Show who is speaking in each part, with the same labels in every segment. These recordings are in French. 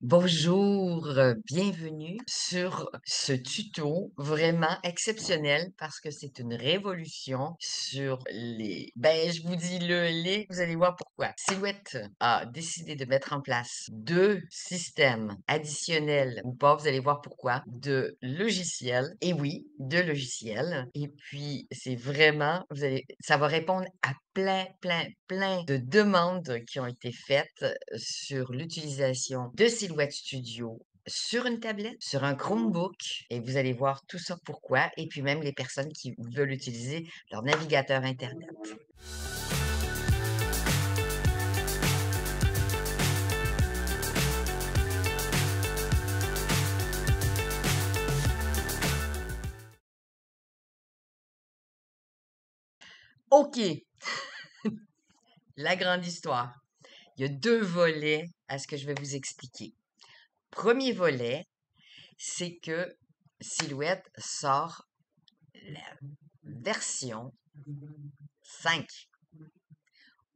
Speaker 1: Bonjour, bienvenue sur ce tuto vraiment exceptionnel parce que c'est une révolution sur je vous dis vous allez voir pourquoi. Silhouette a décidé de mettre en place 2 systèmes additionnels ou pas, vous allez voir pourquoi, de logiciels et oui, de logiciels et puis c'est vraiment ça va répondre à plein de demandes qui ont été faites sur l'utilisation de Silhouette Studio sur une tablette, sur un Chromebook et vous allez voir tout ça pourquoi et puis même les personnes qui veulent utiliser leur navigateur internet. OK, la grande histoire. Il y a 2 volets à ce que je vais vous expliquer. Premier volet, c'est que Silhouette sort la version 5.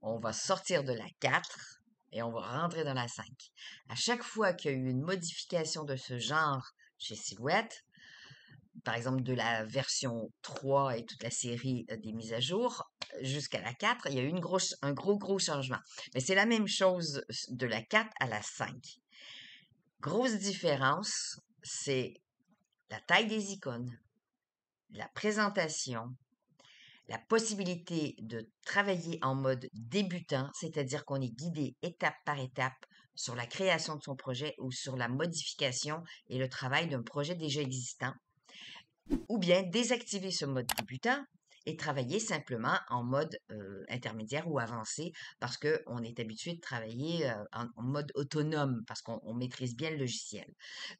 Speaker 1: On va sortir de la 4 et on va rentrer dans la 5. À chaque fois qu'il y a eu une modification de ce genre chez Silhouette, par exemple de la version 3 et toute la série des mises à jour jusqu'à la 4, il y a eu un gros changement. Mais c'est la même chose de la 4 à la 5. Grosse différence, c'est la taille des icônes, la présentation, la possibilité de travailler en mode débutant, c'est-à-dire qu'on est guidé étape par étape sur la création de son projet ou sur la modification et le travail d'un projet déjà existant, ou bien désactiver ce mode débutant et travailler simplement en mode intermédiaire ou avancé parce qu'on est habitué de travailler en mode autonome parce qu'on maîtrise bien le logiciel.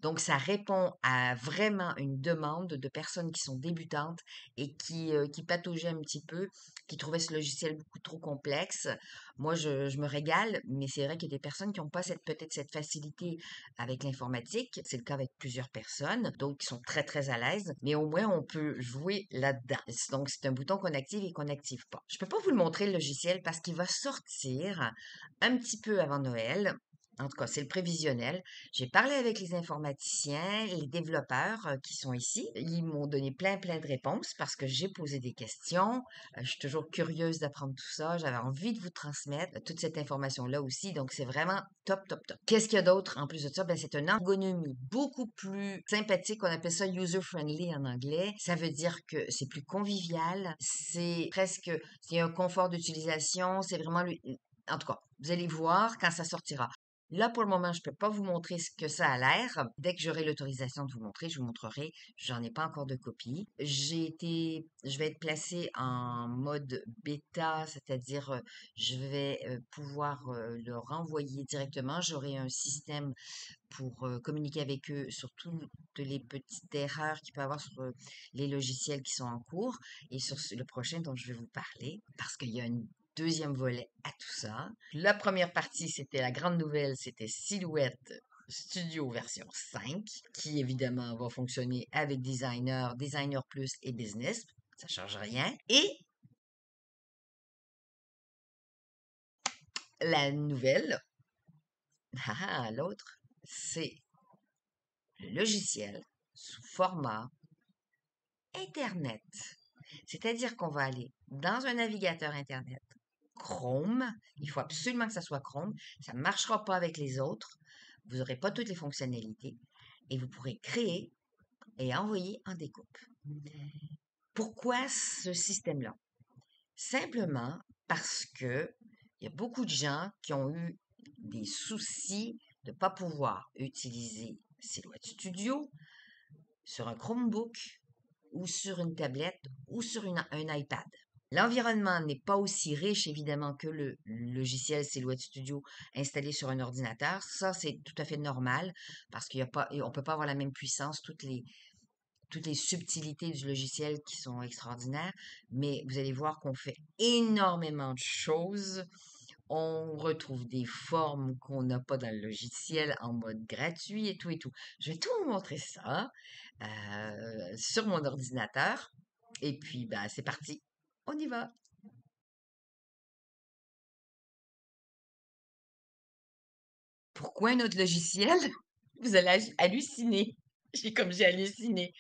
Speaker 1: Donc, ça répond à vraiment une demande de personnes qui sont débutantes et qui pataugeaient un petit peu, qui trouvaient ce logiciel beaucoup trop complexe. Moi, je me régale, mais c'est vrai qu'il y a des personnes qui n'ont pas peut-être cette facilité avec l'informatique. C'est le cas avec plusieurs personnes, donc qui sont très à l'aise, mais au moins on peut jouer là-dedans. Donc c'est un bouton qu'on active et qu'on n'active pas. Je peux pas vous le montrer le logiciel parce qu'il va sortir un petit peu avant Noël. En tout cas, c'est le prévisionnel. J'ai parlé avec les informaticiens, les développeurs qui sont ici. Ils m'ont donné plein de réponses parce que j'ai posé des questions. Je suis toujours curieuse d'apprendre tout ça. J'avais envie de vous transmettre toute cette information-là aussi. Donc, c'est vraiment top. Qu'est-ce qu'il y a d'autre en plus de ça? Ben, c'est une ergonomie beaucoup plus sympathique. On appelle ça user-friendly en anglais. Ça veut dire que c'est plus convivial. C'est un confort d'utilisation. C'est vraiment en tout cas, vous allez voir quand ça sortira. Là, pour le moment, je peux pas vous montrer ce que ça a l'air. Dès que j'aurai l'autorisation de vous montrer, je vous montrerai. J'en ai pas encore de copie. Je vais être placée en mode bêta, c'est-à-dire je vais pouvoir le renvoyer directement. J'aurai un système pour communiquer avec eux sur toutes les petites erreurs qu'il peut y avoir sur les logiciels qui sont en cours et sur le prochain dont je vais vous parler parce qu'il y a une deuxième volet à tout ça. La première partie, c'était la grande nouvelle, c'était Silhouette Studio version 5, qui évidemment va fonctionner avec Designer, Designer Plus et Business. Ça ne change rien. Et la nouvelle, l'autre, c'est le logiciel sous format Internet. C'est-à-dire qu'on va aller dans un navigateur Internet, Chrome. Il faut absolument que ça soit Chrome. Ça ne marchera pas avec les autres. Vous n'aurez pas toutes les fonctionnalités. Et vous pourrez créer et envoyer en découpe. Pourquoi ce système-là? Simplement parce que il y a beaucoup de gens qui ont eu des soucis de ne pas pouvoir utiliser Silhouette Studio sur un Chromebook ou sur une tablette ou sur un iPad. L'environnement n'est pas aussi riche, évidemment, que le logiciel Silhouette Studio installé sur un ordinateur. Ça, c'est tout à fait normal parce qu'il y a pas, on peut pas avoir la même puissance, toutes les subtilités du logiciel qui sont extraordinaires, mais vous allez voir qu'on fait énormément de choses. On retrouve des formes qu'on n'a pas dans le logiciel en mode gratuit et tout et tout. Je vais tout vous montrer ça sur mon ordinateur. Et puis, bah, c'est parti. On y va. Pourquoi un autre logiciel? Vous allez halluciner. J'ai halluciné.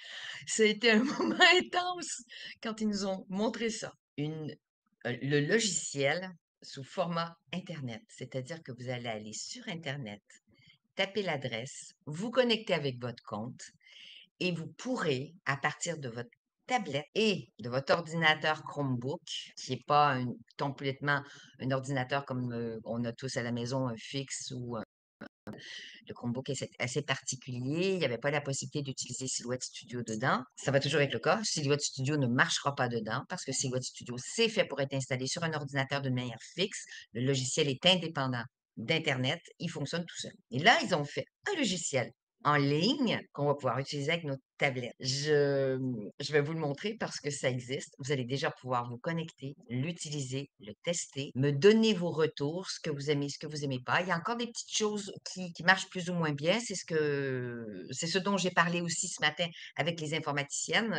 Speaker 1: Ça a été un moment intense quand ils nous ont montré ça. Le logiciel sous format Internet, c'est-à-dire que vous allez aller sur Internet, taper l'adresse, vous connecter avec votre compte et vous pourrez, à partir de votre tablette et de votre ordinateur Chromebook, qui n'est pas complètement un ordinateur comme on a tous à la maison, un fixe ou le Chromebook est assez particulier. Il n'y avait pas la possibilité d'utiliser Silhouette Studio dedans. Ça va toujours être le cas. Silhouette Studio ne marchera pas dedans parce que Silhouette Studio, c'est fait pour être installé sur un ordinateur de manière fixe. Le logiciel est indépendant d'Internet. Il fonctionne tout seul. Et là, ils ont fait un logiciel en ligne qu'on va pouvoir utiliser avec notre tablette. Je vais vous le montrer parce que ça existe. Vous allez déjà pouvoir vous connecter, l'utiliser, le tester, me donner vos retours, ce que vous aimez, ce que vous aimez pas. Il y a encore des petites choses qui marchent plus ou moins bien. C'est ce dont j'ai parlé aussi ce matin avec les informaticiennes,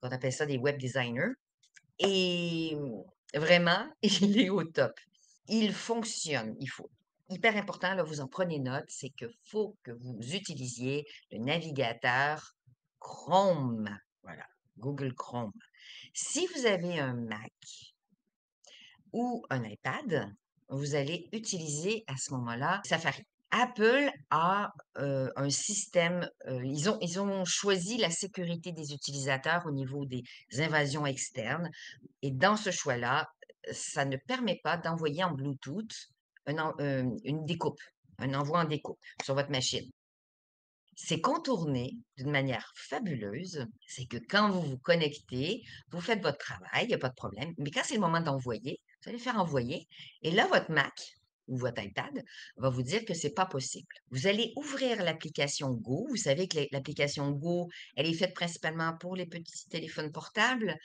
Speaker 1: on appelle ça des web designers. Et vraiment, il est au top. Il fonctionne. Il faut. Hyper important, là, vous en prenez note, c'est que faut que vous utilisiez le navigateur Chrome. Voilà, Google Chrome. Si vous avez un Mac ou un iPad, vous allez utiliser à ce moment-là Safari. Apple a un système, ils ont choisi la sécurité des utilisateurs au niveau des invasions externes. Et dans ce choix-là, ça ne permet pas d'envoyer en Bluetooth une découpe, un envoi en découpe sur votre machine. C'est contourné d'une manière fabuleuse. C'est que quand vous vous connectez, vous faites votre travail, il n'y a pas de problème. Mais quand c'est le moment d'envoyer, vous allez faire envoyer. Et là, votre Mac ou votre iPad va vous dire que c'est pas possible. Vous allez ouvrir l'application Go. Vous savez que l'application Go, elle est faite principalement pour les petits téléphones portables,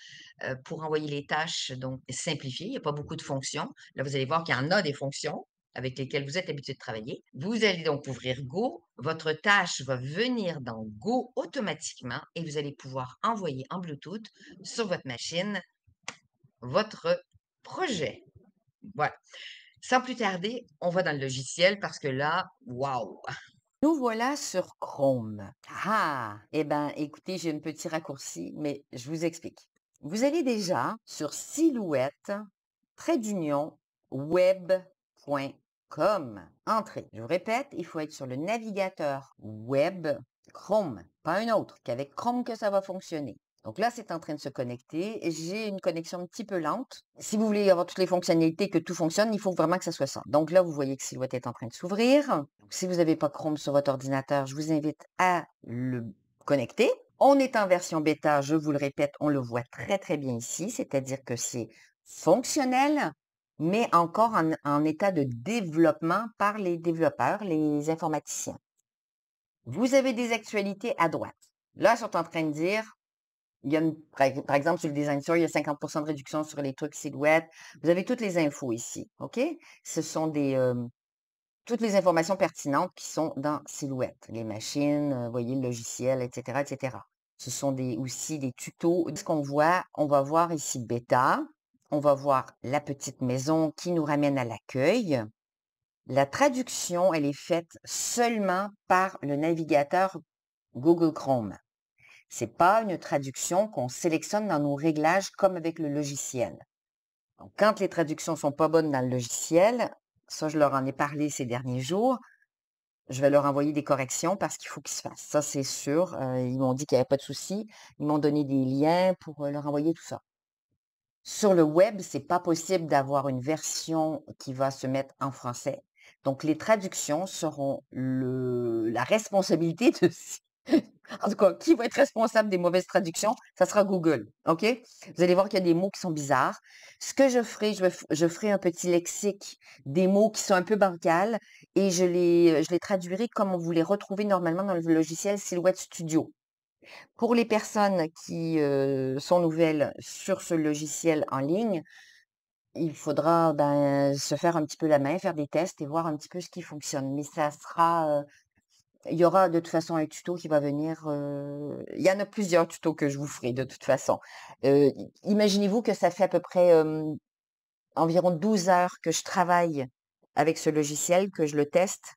Speaker 1: pour envoyer les tâches, donc simplifiées. Il n'y a pas beaucoup de fonctions. Là, vous allez voir qu'il y en a des fonctions avec lesquelles vous êtes habitué de travailler. Vous allez donc ouvrir Go. Votre tâche va venir dans Go automatiquement et vous allez pouvoir envoyer en Bluetooth sur votre machine votre projet. Voilà. Sans plus tarder, on va dans le logiciel parce que là, waouh!
Speaker 2: Nous voilà sur Chrome. Ah! Eh ben, écoutez, j'ai un petit raccourci, mais je vous explique. Vous allez déjà sur Silhouette, trait d'union, web.com. Entrée. Je vous répète, il faut être sur le navigateur web Chrome, pas un autre, qu'avec Chrome que ça va fonctionner. Donc là, c'est en train de se connecter. J'ai une connexion un petit peu lente. Si vous voulez avoir toutes les fonctionnalités, que tout fonctionne, il faut vraiment que ça soit ça. Donc là, vous voyez que Silhouette est en train de s'ouvrir. Donc, si vous n'avez pas Chrome sur votre ordinateur, je vous invite à le connecter. On est en version bêta, je vous le répète, on le voit très, très bien ici, c'est-à-dire que c'est fonctionnel, mais encore en état de développement par les développeurs, les informaticiens. Vous avez des actualités à droite. Là, ils sont en train de dire, il y a par exemple, sur le Design Store, il y a 50% de réduction sur les trucs Silhouette. Vous avez toutes les infos ici, OK? Ce sont toutes les informations pertinentes qui sont dans Silhouette. Les machines, vous voyez, le logiciel, etc., etc. Ce sont aussi des tutos. Ce qu'on voit, on va voir ici Bêta. On va voir la petite maison qui nous ramène à l'accueil. La traduction, elle est faite seulement par le navigateur Google Chrome. C'est pas une traduction qu'on sélectionne dans nos réglages comme avec le logiciel. Donc, quand les traductions sont pas bonnes dans le logiciel, ça, je leur en ai parlé ces derniers jours, je vais leur envoyer des corrections parce qu'il faut qu'ils se fassent. Ça, c'est sûr. Ils m'ont dit qu'il n'y avait pas de souci. Ils m'ont donné des liens pour leur envoyer tout ça. Sur le web, c'est pas possible d'avoir une version qui va se mettre en français. Donc, les traductions seront la responsabilité de en tout cas, qui va être responsable des mauvaises traductions? Ça sera Google, OK? Vous allez voir qu'il y a des mots qui sont bizarres. Ce que je ferai, je ferai un petit lexique des mots qui sont un peu bancals et je les traduirai comme vous les retrouvez normalement dans le logiciel Silhouette Studio. Pour les personnes qui sont nouvelles sur ce logiciel en ligne, il faudra se faire un petit peu la main, faire des tests et voir un petit peu ce qui fonctionne. Mais ça sera il y aura de toute façon un tuto qui va venir, il y en a plusieurs tutos que je vous ferai de toute façon. Imaginez-vous que ça fait à peu près, environ 12 heures que je travaille avec ce logiciel, que je le teste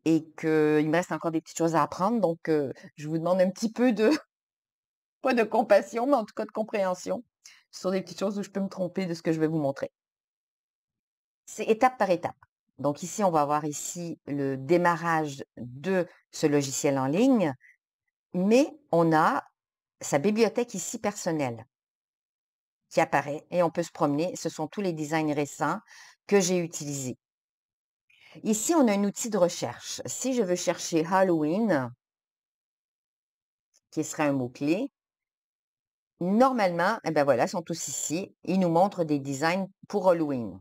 Speaker 2: et qu'il me reste encore des petites choses à apprendre. Donc, je vous demande un petit peu de, pas de compassion, mais en tout cas de compréhension sur des petites choses où je peux me tromper de ce que je vais vous montrer. C'est étape par étape. Donc ici, on va voir ici le démarrage de ce logiciel en ligne, mais on a sa bibliothèque ici personnelle qui apparaît et on peut se promener. Ce sont tous les designs récents que j'ai utilisés. Ici, on a un outil de recherche. Si je veux chercher Halloween, qui serait un mot-clé, normalement, eh ben voilà, ils sont tous ici. Ils nous montrent des designs pour Halloween.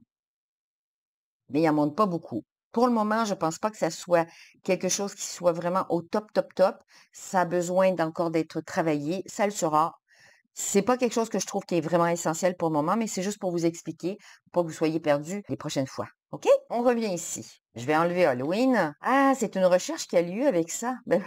Speaker 2: Mais il n'en montre pas beaucoup. Pour le moment, je ne pense pas que ça soit quelque chose qui soit vraiment au top, top, top. Ça a besoin d'encore d'être travaillé. Ça le sera. C'est pas quelque chose que je trouve qui est vraiment essentiel pour le moment, mais c'est juste pour vous expliquer, pour pas que vous soyez perdus les prochaines fois. OK? On revient ici. Je vais enlever Halloween. Ah, c'est une recherche qui a lieu avec ça. Ben,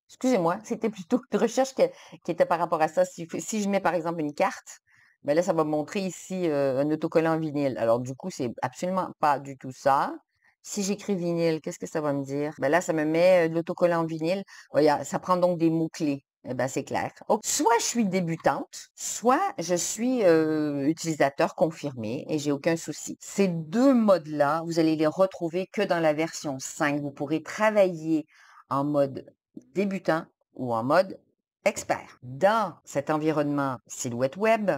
Speaker 2: excusez-moi, c'était plutôt une recherche qui était par rapport à ça. Si je mets par exemple une carte, ben là, ça va me montrer ici un autocollant en vinyle. Alors du coup, c'est absolument pas du tout ça. Si j'écris vinyle, qu'est-ce que ça va me dire? Ben là, ça me met de l'autocollant en vinyle. Regarde, ça prend donc des mots-clés. Eh ben, c'est clair. Oh, soit je suis débutante, soit je suis utilisateur confirmé et j'ai aucun souci. Ces deux modes-là, vous allez les retrouver que dans la version 5. Vous pourrez travailler en mode débutant ou en mode expert. Dans cet environnement Silhouette Web,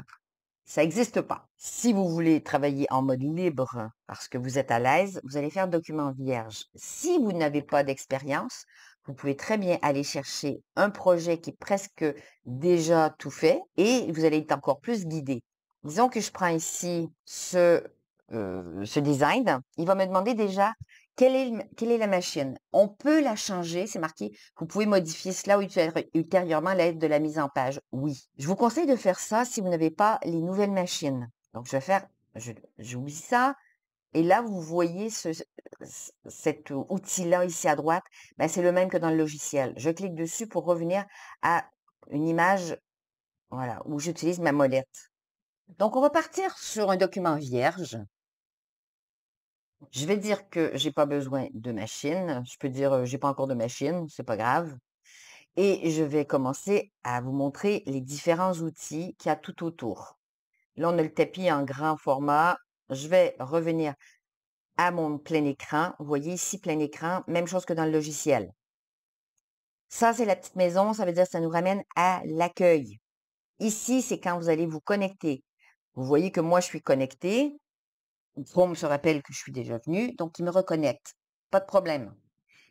Speaker 2: ça n'existe pas. Si vous voulez travailler en mode libre parce que vous êtes à l'aise, vous allez faire document vierge. Si vous n'avez pas d'expérience, vous pouvez très bien aller chercher un projet qui est presque déjà tout fait et vous allez être encore plus guidé. Disons que je prends ici ce design. Il va me demander déjà quelle est la machine. On peut la changer, c'est marqué. Vous pouvez modifier cela ultérieurement à l'aide de la mise en page. Oui. Je vous conseille de faire ça si vous n'avez pas les nouvelles machines. Donc, je vais faire, j'oublie ça. Et là, vous voyez cet outil-là ici à droite, ben, c'est le même que dans le logiciel. Je clique dessus pour revenir à une image, voilà, où j'utilise ma molette. Donc, on va partir sur un document vierge. Je vais dire que j'ai pas besoin de machine. Je peux dire j'ai pas encore de machine, c'est pas grave. Et je vais commencer à vous montrer les différents outils qu'il y a tout autour. Là, on a le tapis en grand format. Je vais revenir à mon plein écran. Vous voyez ici, plein écran, même chose que dans le logiciel. Ça, c'est la petite maison. Ça veut dire que ça nous ramène à l'accueil. Ici, c'est quand vous allez vous connecter. Vous voyez que moi, je suis connectée. Chrome se rappelle que je suis déjà venue, donc il me reconnecte. Pas de problème.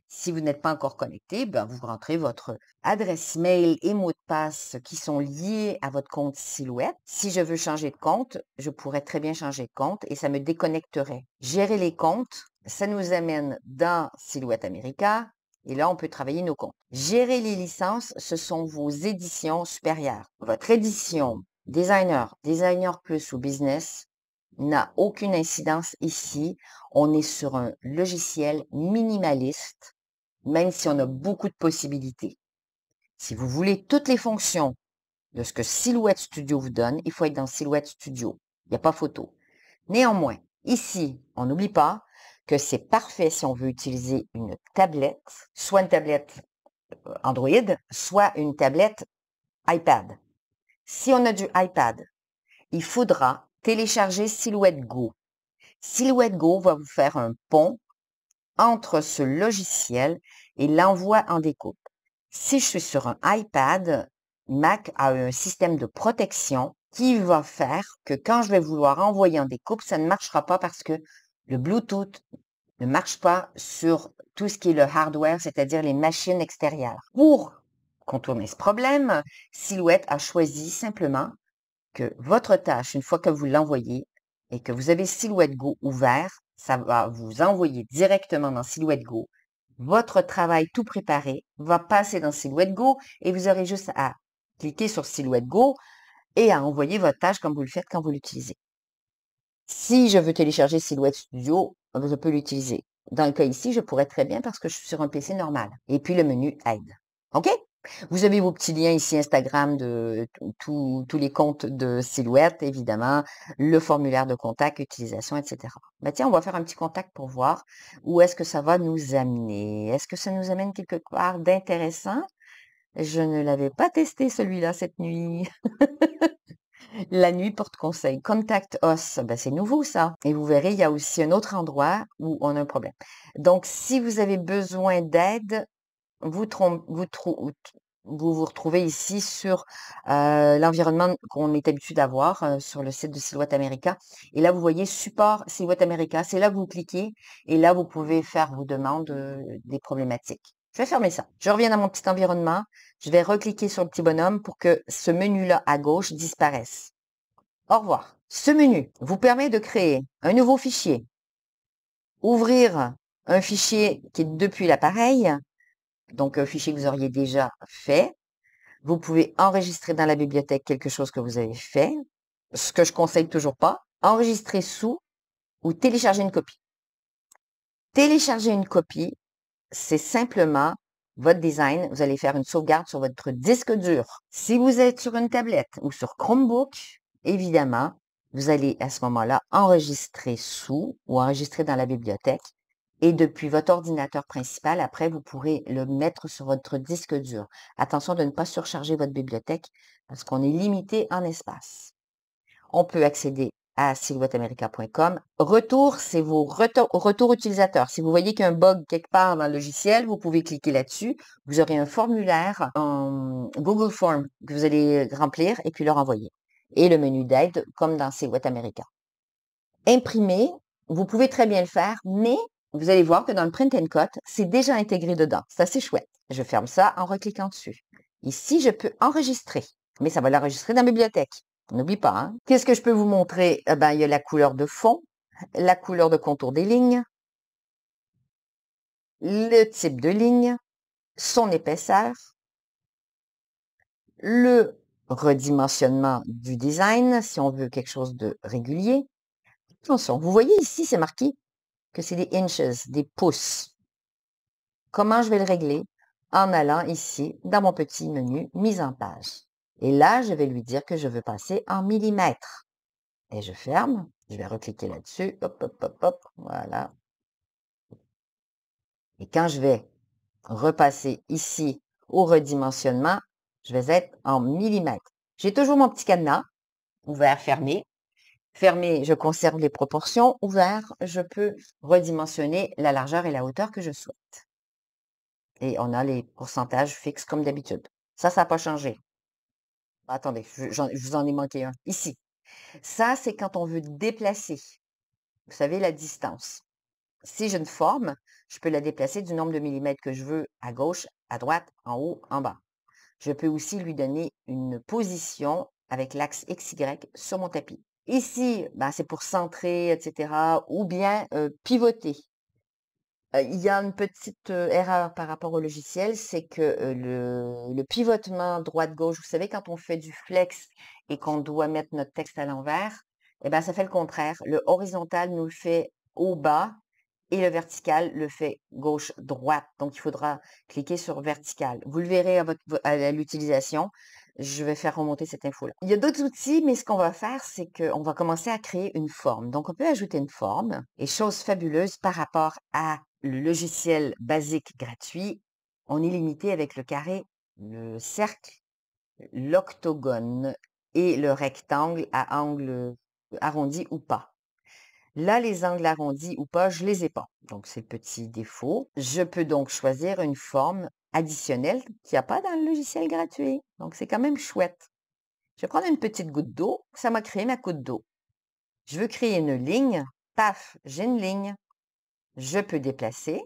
Speaker 2: Si vous n'êtes pas encore connecté, ben vous rentrez votre adresse mail et mot de passe qui sont liés à votre compte Silhouette. Si je veux changer de compte, je pourrais très bien changer de compte et ça me déconnecterait. Gérer les comptes, ça nous amène dans Silhouette America et là, on peut travailler nos comptes. Gérer les licences, ce sont vos éditions supérieures. Votre édition Designer, Designer Plus ou Business n'a aucune incidence ici. On est sur un logiciel minimaliste, même si on a beaucoup de possibilités. Si vous voulez toutes les fonctions de ce que Silhouette Studio vous donne, il faut être dans Silhouette Studio. Il n'y a pas photo. Néanmoins, ici, on n'oublie pas que c'est parfait si on veut utiliser une tablette, soit une tablette Android, soit une tablette iPad. Si on a du iPad, il faudra télécharger Silhouette Go. Silhouette Go va vous faire un pont entre ce logiciel et l'envoi en découpe. Si je suis sur un iPad, Mac a un système de protection qui va faire que quand je vais vouloir envoyer en découpe, ça ne marchera pas parce que le Bluetooth ne marche pas sur tout ce qui est le hardware, c'est-à-dire les machines extérieures. Pour contourner ce problème, Silhouette a choisi simplement que votre tâche, une fois que vous l'envoyez et que vous avez Silhouette Go ouvert, ça va vous envoyer directement dans Silhouette Go. Votre travail tout préparé va passer dans Silhouette Go et vous aurez juste à cliquer sur Silhouette Go et à envoyer votre tâche comme vous le faites quand vous l'utilisez. Si je veux télécharger Silhouette Studio, je peux l'utiliser. Dans le cas ici, je pourrais très bien parce que je suis sur un PC normal. Et puis le menu Aide. OK? Vous avez vos petits liens ici Instagram de tous les comptes de Silhouette, évidemment, le formulaire de contact, utilisation, etc. Ben tiens, on va faire un petit contact pour voir où est-ce que ça va nous amener. Est-ce que ça nous amène quelque part d'intéressant? Je ne l'avais pas testé celui-là cette nuit. La nuit porte conseil. Contact Us, ben c'est nouveau ça. Et vous verrez, il y a aussi un autre endroit où on a un problème. Donc, si vous avez besoin d'aide, vous, vous retrouvez ici sur l'environnement qu'on est habitué d'avoir sur le site de Silhouette America. Et là, vous voyez support Silhouette America. C'est là que vous cliquez et là, vous pouvez faire vos demandes des problématiques. Je vais fermer ça. Je reviens dans mon petit environnement. Je vais recliquer sur le petit bonhomme pour que ce menu-là à gauche disparaisse. Au revoir. Ce menu vous permet de créer un nouveau fichier, ouvrir un fichier qui est depuis l'appareil, donc un fichier que vous auriez déjà fait. Vous pouvez enregistrer dans la bibliothèque quelque chose que vous avez fait, ce que je conseille toujours pas. Enregistrer sous ou télécharger une copie. Télécharger une copie, c'est simplement votre design. Vous allez faire une sauvegarde sur votre disque dur. Si vous êtes sur une tablette ou sur Chromebook, évidemment, vous allez à ce moment-là enregistrer sous ou enregistrer dans la bibliothèque. Et depuis votre ordinateur principal, après, vous pourrez le mettre sur votre disque dur. Attention de ne pas surcharger votre bibliothèque parce qu'on est limité en espace. On peut accéder à silhouetteamerica.com. Retour, c'est vos retours utilisateurs. Si vous voyez qu'il y a un bug quelque part dans le logiciel, vous pouvez cliquer là-dessus. Vous aurez un formulaire en Google Form que vous allez remplir et puis leur envoyer. Et le menu d'aide, comme dans Silhouette America. Imprimer, vous pouvez très bien le faire, mais vous allez voir que dans le Print and Cut, c'est déjà intégré dedans. C'est assez chouette. Je ferme ça en recliquant dessus. Ici, je peux enregistrer, mais ça va l'enregistrer dans la bibliothèque. N'oublie pas, hein? Qu'est-ce que je peux vous montrer? Eh ben, il y a la couleur de fond, la couleur de contour des lignes, le type de ligne, son épaisseur, le redimensionnement du design, si on veut quelque chose de régulier. Attention, vous voyez ici, c'est marqué que c'est des inches, des pouces. Comment je vais le régler? En allant ici, dans mon petit menu mise en page. Et là, je vais lui dire que je veux passer en millimètres. Et je ferme. Je vais recliquer là-dessus. Hop, hop, hop, hop. Voilà. Et quand je vais repasser ici au redimensionnement, je vais être en millimètres. J'ai toujours mon petit cadenas. Ouvert, fermé. Fermé, je conserve les proportions. Ouvert, je peux redimensionner la largeur et la hauteur que je souhaite. Et on a les pourcentages fixes comme d'habitude. Ça n'a pas changé. Attendez, je vous en ai manqué un. Ici. Ça, c'est quand on veut déplacer. Vous savez, la distance. Si j'ai une forme, je peux la déplacer du nombre de millimètres que je veux à gauche, à droite, en haut, en bas. Je peux aussi lui donner une position avec l'axe XY sur mon tapis. Ici, ben, c'est pour centrer, etc. ou bien pivoter. Il y a une petite erreur par rapport au logiciel, c'est que le pivotement droite-gauche, vous savez, quand on fait du flex et qu'on doit mettre notre texte à l'envers, eh ben, ça fait le contraire. Le horizontal nous le fait au bas et le vertical le fait gauche-droite. Donc, il faudra cliquer sur vertical. Vous le verrez à l'utilisation. Je vais faire remonter cette info-là. Il y a d'autres outils, mais ce qu'on va faire, c'est qu'on va commencer à créer une forme. Donc, on peut ajouter une forme. Et chose fabuleuse par rapport à le logiciel basique gratuit, on est limité avec le carré, le cercle, l'octogone et le rectangle à angle arrondi ou pas. Là, les angles arrondis ou pas, je les ai pas. Donc, c'est le petit défaut. Je peux donc choisir une forme additionnelle qu'il n'y a pas dans le logiciel gratuit. Donc, c'est quand même chouette. Je vais prendre une petite goutte d'eau. Ça m'a créé ma goutte d'eau. Je veux créer une ligne. Paf, j'ai une ligne. Je peux déplacer.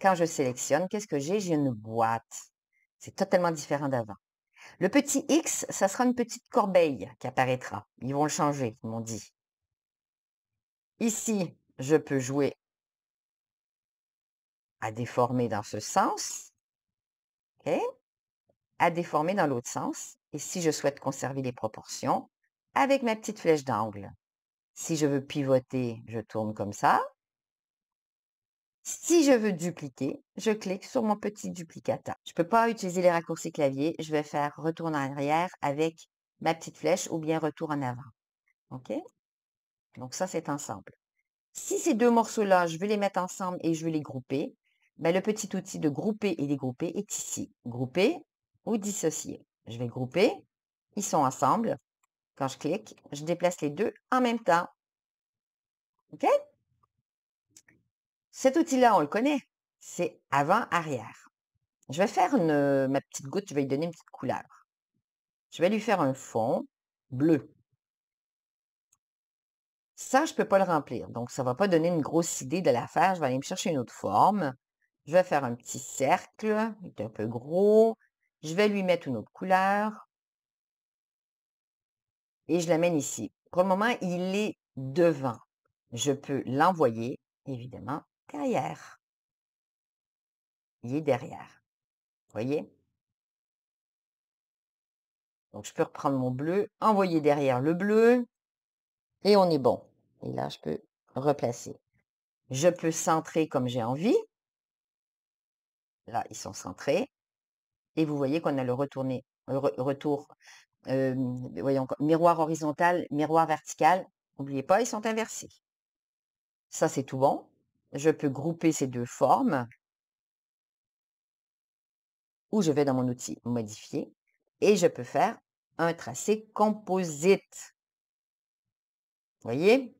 Speaker 2: Quand je sélectionne, qu'est-ce que j'ai? J'ai une boîte. C'est totalement différent d'avant. Le petit X, ça sera une petite corbeille qui apparaîtra. Ils vont le changer, ils m'ont dit. Ici, je peux jouer à déformer dans ce sens, OK? À déformer dans l'autre sens. Et si je souhaite conserver les proportions, avec ma petite flèche d'angle. Si je veux pivoter, je tourne comme ça. Si je veux dupliquer, je clique sur mon petit duplicateur. Je ne peux pas utiliser les raccourcis clavier. Je vais faire retour en arrière avec ma petite flèche ou bien retour en avant. OK? Donc ça, c'est ensemble. Si ces deux morceaux-là, je veux les mettre ensemble et je veux les grouper, ben, le petit outil de grouper et dégrouper est ici. Grouper ou dissocier. Je vais grouper. Ils sont ensemble. Quand je clique, je déplace les deux en même temps. OK? Cet outil-là, on le connaît. C'est avant-arrière. Je vais faire ma petite goutte, je vais lui donner une petite couleur. Je vais lui faire un fond bleu. Ça, je ne peux pas le remplir. Donc, ça ne va pas donner une grosse idée de l'affaire. Je vais aller me chercher une autre forme. Je vais faire un petit cercle. Il est un peu gros. Je vais lui mettre une autre couleur. Et je l'amène ici. Pour le moment, il est devant. Je peux l'envoyer, évidemment, derrière. Il est derrière. Voyez? Donc, je peux reprendre mon bleu, envoyer derrière le bleu, et on est bon. Et là, je peux replacer. Je peux centrer comme j'ai envie. Là, ils sont centrés. Et vous voyez qu'on a le retour, voyons, miroir horizontal, miroir vertical. N'oubliez pas, ils sont inversés. Ça, c'est tout bon. Je peux grouper ces deux formes. Ou je vais dans mon outil modifier. Et je peux faire un tracé composite. Voyez?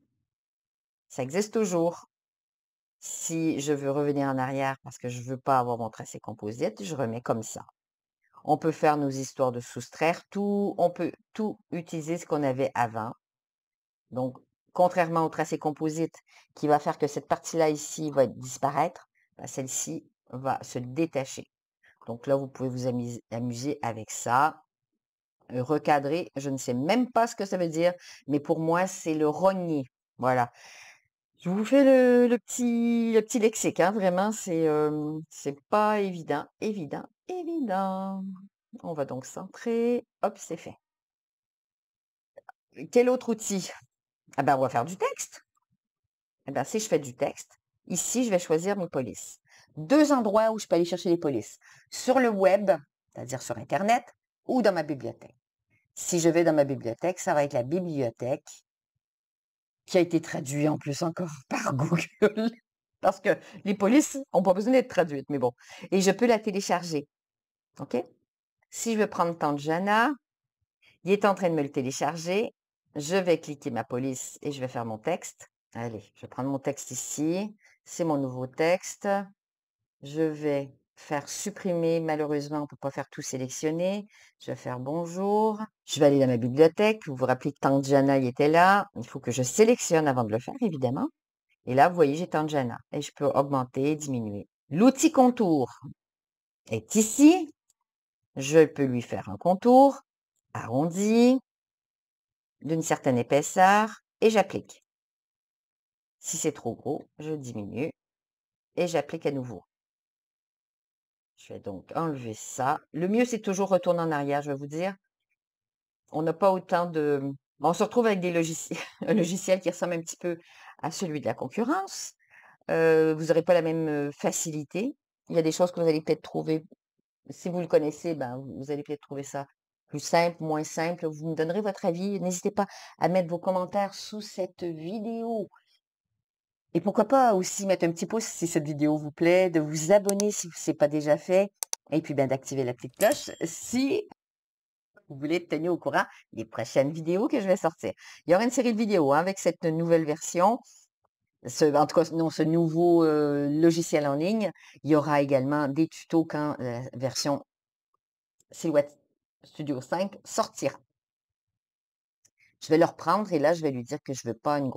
Speaker 2: Ça existe toujours. Si je veux revenir en arrière parce que je ne veux pas avoir mon tracé composite, je remets comme ça. On peut faire nos histoires de soustraire tout, on peut tout utiliser ce qu'on avait avant. Donc, contrairement au tracé composite qui va faire que cette partie-là ici va disparaître, ben, celle-ci va se détacher. Donc là, vous pouvez vous amuser avec ça. Recadrer, je ne sais même pas ce que ça veut dire, mais pour moi, c'est le rogner. Voilà. Je vous fais le petit lexique, hein, vraiment, c'est pas évident, évident. On va donc centrer. Hop, c'est fait. Quel autre outil? Ah ben, on va faire du texte. Eh ben, si je fais du texte, ici, je vais choisir mes polices. Deux endroits où je peux aller chercher les polices. Sur le web, c'est-à-dire sur Internet, ou dans ma bibliothèque. Si je vais dans ma bibliothèque, ça va être la bibliothèque qui a été traduite en plus encore par Google. Parce que les polices n'ont pas besoin d'être traduites, mais bon. Et je peux la télécharger. OK? Si je veux prendre Tanjana, il est en train de me le télécharger. Je vais cliquer ma police et je vais faire mon texte. Allez, je vais prendre mon texte ici. C'est mon nouveau texte. Je vais faire supprimer. Malheureusement, on ne peut pas faire tout sélectionner. Je vais faire bonjour. Je vais aller dans ma bibliothèque. Vous vous rappelez que Tanjana il était là. Il faut que je sélectionne avant de le faire, évidemment. Et là, vous voyez, j'ai Tanjana. Et je peux augmenter, diminuer. L'outil contour est ici. Je peux lui faire un contour arrondi d'une certaine épaisseur et j'applique. Si c'est trop gros, je diminue et j'applique à nouveau. Je vais donc enlever ça. Le mieux, c'est toujours retourner en arrière, je vais vous dire. On n'a pas autant de... On se retrouve avec des logiciels, un logiciel qui ressemble un petit peu à celui de la concurrence. Vous n'aurez pas la même facilité. Il y a des choses que vous allez peut-être trouver, si vous le connaissez, ben, vous allez peut-être trouver ça plus simple, moins simple. Vous me donnerez votre avis. N'hésitez pas à mettre vos commentaires sous cette vidéo. Et pourquoi pas aussi mettre un petit pouce si cette vidéo vous plaît, de vous abonner si ce n'est pas déjà fait, et puis bien d'activer la petite cloche si vous voulez être tenu au courant des prochaines vidéos que je vais sortir. Il y aura une série de vidéos hein, avec cette nouvelle version, en tout cas, non, ce nouveau logiciel en ligne. Il y aura également des tutos quand la version Silhouette Studio 5 sortira. Je vais le reprendre et là, je vais lui dire que je ne veux pas un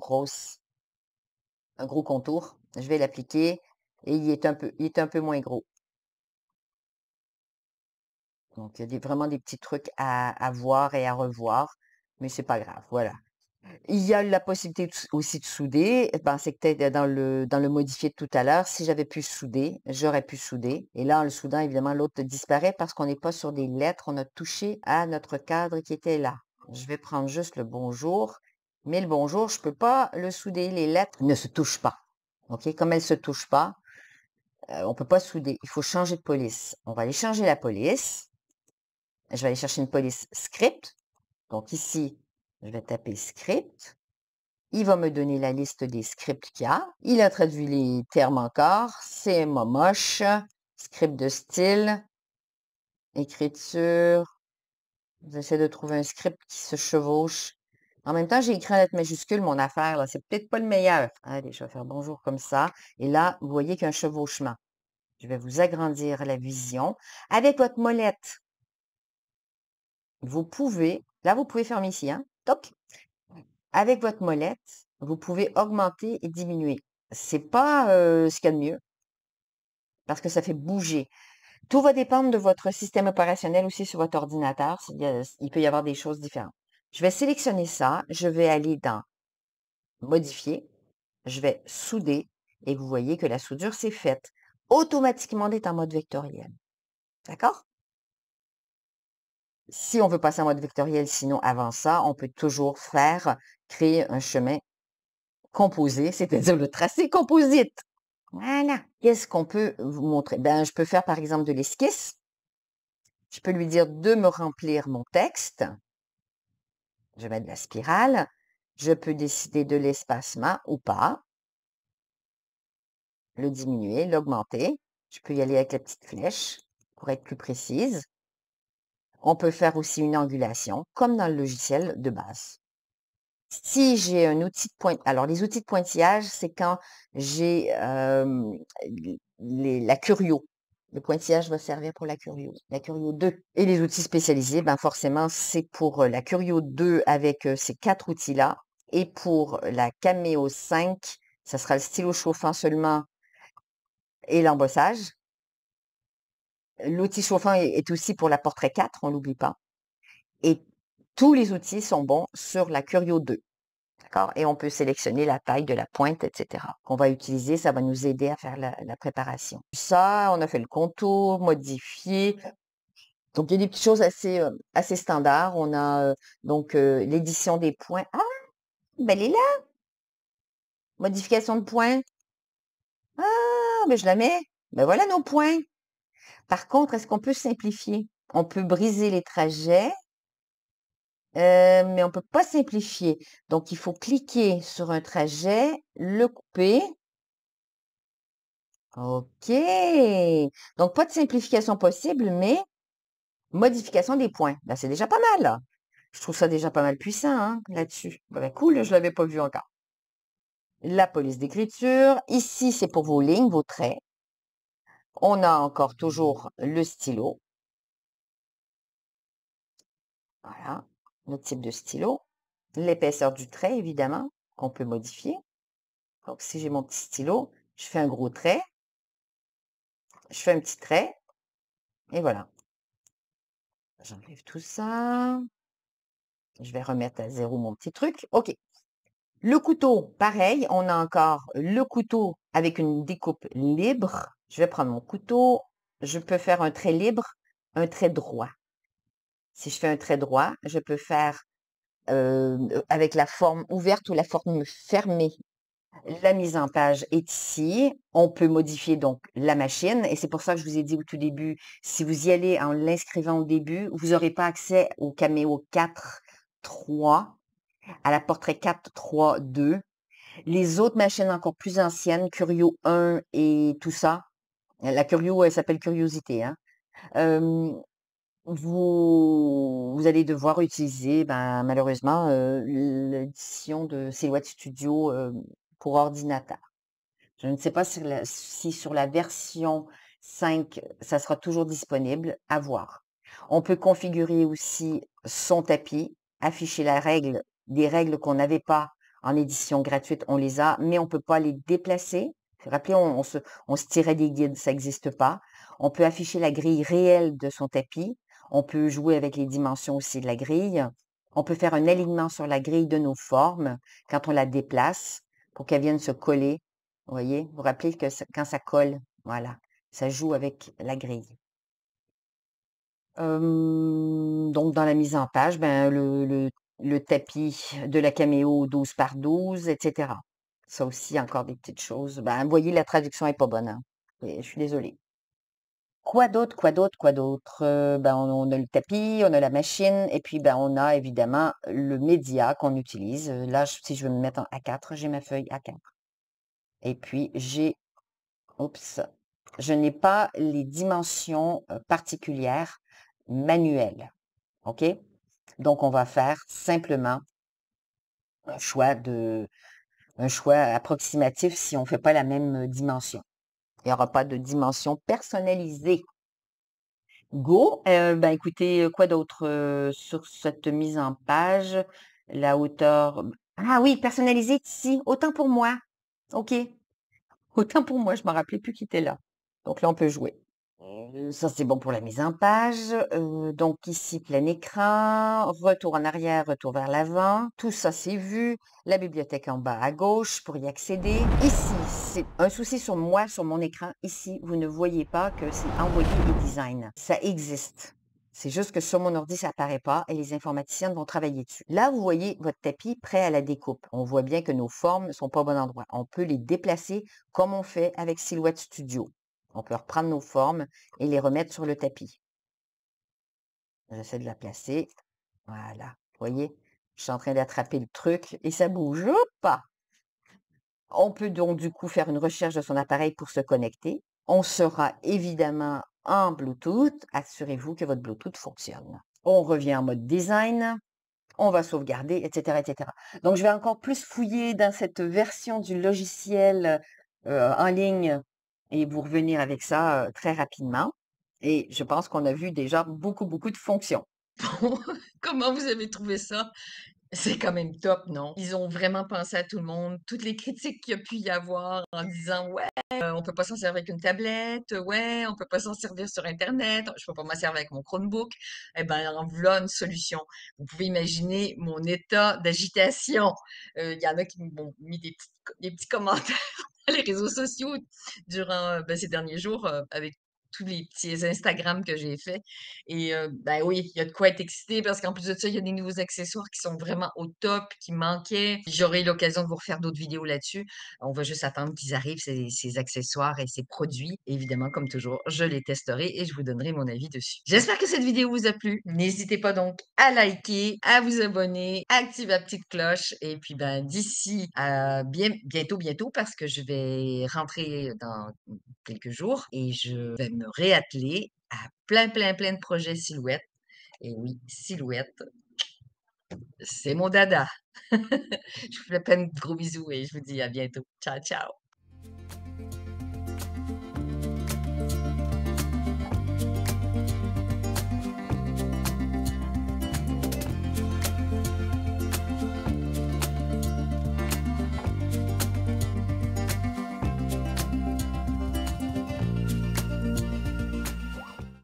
Speaker 2: gros contour. Je vais l'appliquer et il est un peu moins gros. Donc, il y a vraiment des petits trucs à voir et à revoir, mais c'est pas grave, voilà. Il y a la possibilité aussi de souder. Ben, c'est peut-être dans le modifié de tout à l'heure. Si j'avais pu souder, j'aurais pu souder. Et là, en le soudant, évidemment, l'autre disparaît parce qu'on n'est pas sur des lettres. On a touché à notre cadre qui était là. Je vais prendre juste le bonjour. Mais le bonjour, je ne peux pas le souder. Les lettres ne se touchent pas. OK? Comme elles ne se touchent pas, on peut pas souder. Il faut changer de police. On va aller changer la police. Je vais aller chercher une police script. Donc ici, je vais taper script. Il va me donner la liste des scripts qu'il y a. Il a traduit les termes encore. C'est moche. Script de style. Écriture. J'essaie de trouver un script qui se chevauche. En même temps, j'ai écrit en lettres majuscules mon affaire, là. C'est peut-être pas le meilleur. Allez, je vais faire bonjour comme ça. Et là, vous voyez qu'il y a un chevauchement. Je vais vous agrandir la vision. Avec votre molette, vous pouvez, là, vous pouvez fermer ici, hein? Toc. Avec votre molette, vous pouvez augmenter et diminuer. C'est pas ce qu'il y a de mieux parce que ça fait bouger. Tout va dépendre de votre système opérationnel aussi sur votre ordinateur. Il peut y avoir des choses différentes. Je vais sélectionner ça. Je vais aller dans Modifier. Je vais souder et vous voyez que la soudure s'est faite. Automatiquement, on est en mode vectoriel. D'accord? Si on veut passer en mode vectoriel, sinon avant ça, on peut toujours créer un chemin composé, c'est-à-dire le tracé composite. Voilà. Qu'est-ce qu'on peut vous montrer? Ben, je peux faire par exemple de l'esquisse. Je peux lui dire de me remplir mon texte. Je vais mettre de la spirale. Je peux décider de l'espacement ou pas. Le diminuer, l'augmenter. Je peux y aller avec la petite flèche pour être plus précise. On peut faire aussi une angulation, comme dans le logiciel de base. Si j'ai un outil de pointillage, alors les outils de pointillage, c'est quand j'ai la Curio. Le pointillage va servir pour la Curio 2. Et les outils spécialisés, ben forcément, c'est pour la Curio 2 avec ces 4 outils-là. Et pour la Cameo 5, ça sera le stylo chauffant seulement et l'embossage. L'outil chauffant est aussi pour la Portrait 4, on l'oublie pas. Et tous les outils sont bons sur la Curio 2. D'accord? Et on peut sélectionner la taille de la pointe, etc. Qu'on va utiliser, ça va nous aider à faire la préparation. Ça, on a fait le contour, modifier. Donc, il y a des petites choses assez standards. On a donc l'édition des points. Ah, ben elle est là! Modification de points. Ah, ben je la mets. Ben voilà nos points. Par contre, est-ce qu'on peut simplifier? On peut briser les trajets, mais on peut pas simplifier. Donc, il faut cliquer sur un trajet, le couper. OK. Donc, pas de simplification possible, mais modification des points. Ben, c'est déjà pas mal, là. Je trouve ça déjà pas mal puissant, hein, là-dessus. Ben, cool, je l'avais pas vu encore. La police d'écriture. Ici, c'est pour vos lignes, vos traits. On a encore toujours le stylo. Voilà, le type de stylo. L'épaisseur du trait, évidemment, qu'on peut modifier. Donc, si j'ai mon petit stylo, je fais un gros trait, je fais un petit trait, et voilà. J'enlève tout ça. Je vais remettre à zéro mon petit truc. OK. Le couteau, pareil, on a encore le couteau avec une découpe libre. Je vais prendre mon couteau. Je peux faire un trait libre, un trait droit. Si je fais un trait droit, je peux faire avec la forme ouverte ou la forme fermée. La mise en page est ici. On peut modifier donc la machine et c'est pour ça que je vous ai dit au tout début, si vous y allez en l'inscrivant au début, vous n'aurez pas accès au Cameo 4.3, à la Portrait 4.3.2. Les autres machines encore plus anciennes, Curio 1 et tout ça, la Curio, elle s'appelle Curiosité, hein. Vous allez devoir utiliser, ben, malheureusement, l'édition de Silhouette Studio pour ordinateur. Je ne sais pas si sur la version 5, ça sera toujours disponible, à voir. On peut configurer aussi son tapis, afficher des règles qu'on n'avait pas en édition gratuite, on les a, mais on ne peut pas les déplacer. Rappelez, on se tirait des guides, ça n'existe pas. On peut afficher la grille réelle de son tapis. On peut jouer avec les dimensions aussi de la grille. On peut faire un alignement sur la grille de nos formes quand on la déplace pour qu'elle vienne se coller. Vous voyez? Vous vous rappelez que quand ça colle, voilà, ça joue avec la grille. Donc dans la mise en page, ben, le tapis de la Cameo 12 par 12, etc. Ça aussi, encore des petites choses. Ben, vous voyez, la traduction est pas bonne, hein. Et je suis désolée. Quoi d'autre? Quoi d'autre? Quoi d'autre? Ben, on a le tapis, on a la machine et puis, ben, on a évidemment le média qu'on utilise. Là, si je veux me mettre en A4, j'ai ma feuille A4 et puis j'ai oups, je n'ai pas les dimensions, particulières manuelles, OK? Donc on va faire simplement un choix de un choix approximatif si on ne fait pas la même, dimension. Il n'y aura pas de dimension personnalisée. Go. Ben, écoutez, quoi d'autre, sur cette mise en page? La hauteur, ah oui, personnalisé ici, autant pour moi. OK. Autant pour moi, je me rappelais plus qui était là. Donc là, on peut jouer. Ça, c'est bon pour la mise en page. Donc ici, plein écran, retour en arrière, retour vers l'avant. Tout ça, c'est vu. La bibliothèque en bas à gauche pour y accéder. Ici, c'est un souci sur moi, sur mon écran. Ici, vous ne voyez pas que c'est envoyer et design. Ça existe. C'est juste que sur mon ordi, ça apparaît pas et les informaticiennes vont travailler dessus. Là, vous voyez votre tapis prêt à la découpe. On voit bien que nos formes ne sont pas au bon endroit. On peut les déplacer comme on fait avec Silhouette Studio. On peut reprendre nos formes et les remettre sur le tapis. J'essaie de la placer. Voilà. Vous voyez? Je suis en train d'attraper le truc et ça bouge. Hop! On peut donc du coup faire une recherche de son appareil pour se connecter. On sera évidemment en Bluetooth. Assurez-vous que votre Bluetooth fonctionne. On revient en mode design. On va sauvegarder, etc., etc. Donc, je vais encore plus fouiller dans cette version du logiciel en ligne et vous revenir avec ça très rapidement. Et je pense qu'on a vu déjà beaucoup, beaucoup de fonctions.
Speaker 1: Comment vous avez trouvé ça? C'est quand même top, non? Ils ont vraiment pensé à tout le monde. Toutes les critiques qu'il y a pu y avoir en disant, ouais, on peut pas s'en servir avec une tablette, ouais, on peut pas s'en servir sur Internet, je peux pas m'en servir avec mon Chromebook. Eh ben, en voilà une solution. Vous pouvez imaginer mon état d'agitation. Il y en a qui m'ont mis des petits commentaires dans les réseaux sociaux durant ben, ces derniers jours avec tous les petits Instagram que j'ai faits. Et ben oui, il y a de quoi être excité parce qu'en plus de ça, il y a des nouveaux accessoires qui sont vraiment au top, qui manquaient. J'aurai l'occasion de vous refaire d'autres vidéos là-dessus. On va juste attendre qu'ils arrivent, ces accessoires et ces produits. Évidemment, comme toujours, je les testerai et je vous donnerai mon avis dessus. J'espère que cette vidéo vous a plu. N'hésitez pas donc à liker, à vous abonner, à activer la petite cloche. Et puis, ben, d'ici à bientôt, parce que je vais rentrer dans quelques jours et je vais me réatteler à plein de projets Silhouette. Et oui, Silhouette, c'est mon dada. Je vous fais plein de gros bisous et je vous dis à bientôt. Ciao, ciao.